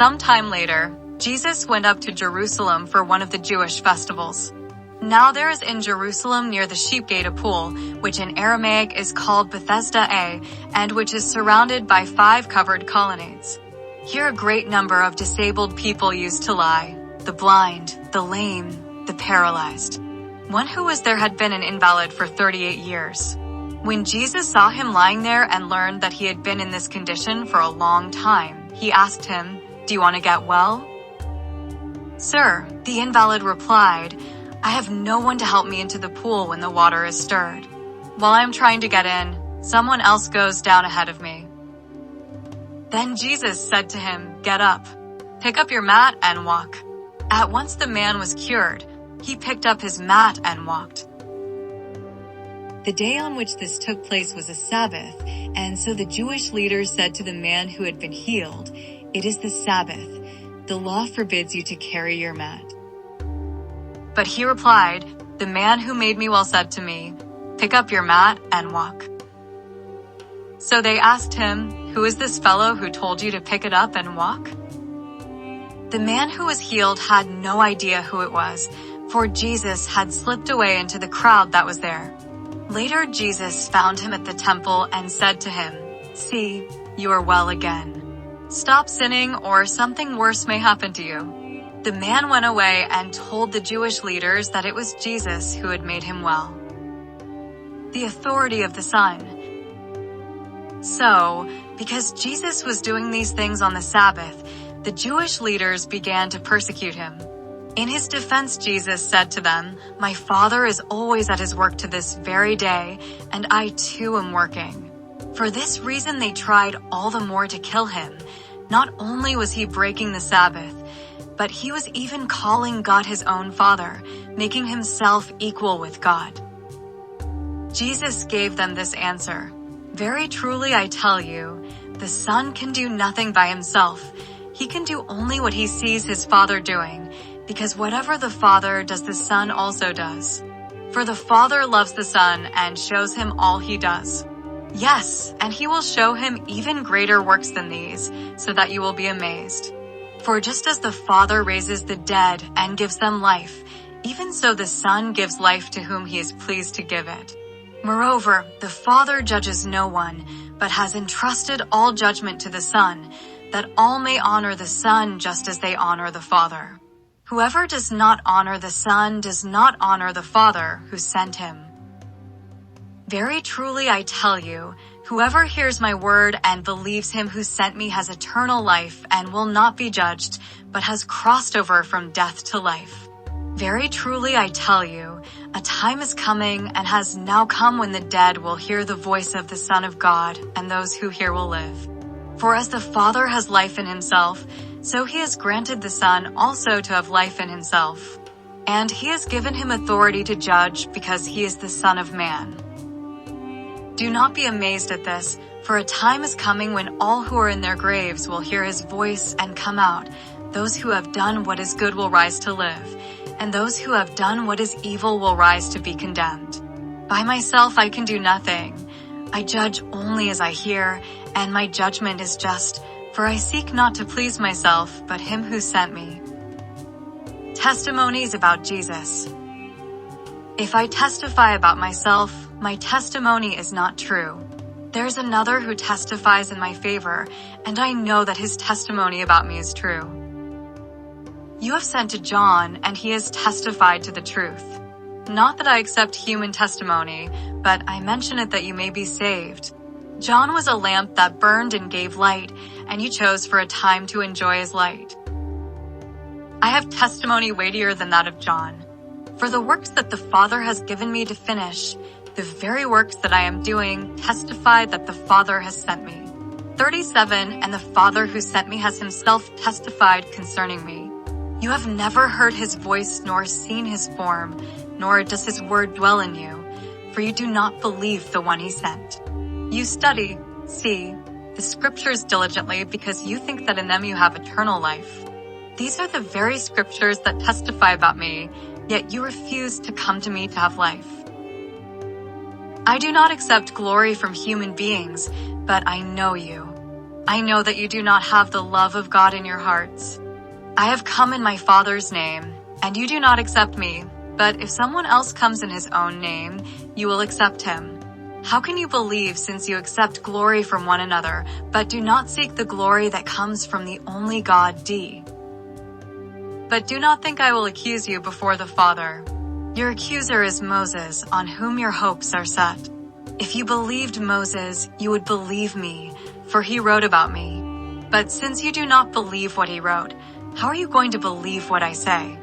Some time later, Jesus went up to Jerusalem for one of the Jewish festivals. Now there is in Jerusalem near the sheep gate a pool, which in Aramaic is called Bethesda, and which is surrounded by 5 covered colonnades. Here a great number of disabled people used to lie: the blind, the lame, the paralyzed. One who was there had been an invalid for 38 years. When Jesus saw him lying there and learned that he had been in this condition for a long time, he asked him, "Do you want to get well?" "Sir," the invalid replied, "I have no one to help me into the pool when the water is stirred. While I'm trying to get in, someone else goes down ahead of me." Then Jesus said to him, "Get up, pick up your mat and walk." At once the man was cured. He picked up his mat and walked. The day on which this took place was a Sabbath, and so the Jewish leaders said to the man who had been healed, "It is the Sabbath. The law forbids you to carry your mat." But he replied, "The man who made me well said to me, 'Pick up your mat and walk.'" So they asked him, "Who is this fellow who told you to pick it up and walk?" The man who was healed had no idea who it was, for Jesus had slipped away into the crowd that was there. Later Jesus found him at the temple and said to him, "See, you are well again. Stop sinning or something worse may happen to you." The man went away and told the Jewish leaders that it was Jesus who had made him well. The authority of the Son. So, because Jesus was doing these things on the Sabbath, the Jewish leaders began to persecute him. In his defense, Jesus said to them, "My Father is always at his work to this very day, and I too am working." For this reason they tried all the more to kill him. Not only was he breaking the Sabbath, but he was even calling God his own Father, making himself equal with God. Jesus gave them this answer, "Very truly I tell you, the Son can do nothing by himself. He can do only what he sees his Father doing, because whatever the Father does the Son also does. For the Father loves the Son and shows him all he does. Yes, and he will show him even greater works than these, so that you will be amazed. For just as the Father raises the dead and gives them life, even so the Son gives life to whom he is pleased to give it. Moreover, the Father judges no one, but has entrusted all judgment to the Son, that all may honor the Son just as they honor the Father. Whoever does not honor the Son does not honor the Father who sent him. Very truly I tell you, whoever hears my word and believes him who sent me has eternal life and will not be judged, but has crossed over from death to life. Very truly I tell you, a time is coming and has now come when the dead will hear the voice of the Son of God, and those who hear will live. For as the Father has life in himself, so he has granted the Son also to have life in himself. And he has given him authority to judge because he is the Son of Man. Do not be amazed at this, for a time is coming when all who are in their graves will hear his voice and come out. Those who have done what is good will rise to live, and those who have done what is evil will rise to be condemned. By myself I can do nothing. I judge only as I hear, and my judgment is just, for I seek not to please myself, but him who sent me. Testimonies about Jesus. If I testify about myself, my testimony is not true. There is another who testifies in my favor, and I know that his testimony about me is true. You have sent to John, and he has testified to the truth. Not that I accept human testimony, but I mention it that you may be saved. John was a lamp that burned and gave light, and you chose for a time to enjoy his light. I have testimony weightier than that of John. For the works that the Father has given me to finish, the very works that I am doing, testify that the Father has sent me. 37 And the Father who sent me has himself testified concerning me. You have never heard his voice nor seen his form, nor does his word dwell in you, for you do not believe the one he sent. You study, see, the scriptures diligently because you think that in them you have eternal life. These are the very scriptures that testify about me, yet you refuse to come to me to have life. I do not accept glory from human beings, but I know you. I know that you do not have the love of God in your hearts. I have come in my Father's name, and you do not accept me. But if someone else comes in his own name, you will accept him. How can you believe since you accept glory from one another, but do not seek the glory that comes from the only God, D? But do not think I will accuse you before the Father. Your accuser is Moses, on whom your hopes are set. If you believed Moses, you would believe me, for he wrote about me. But since you do not believe what he wrote, how are you going to believe what I say?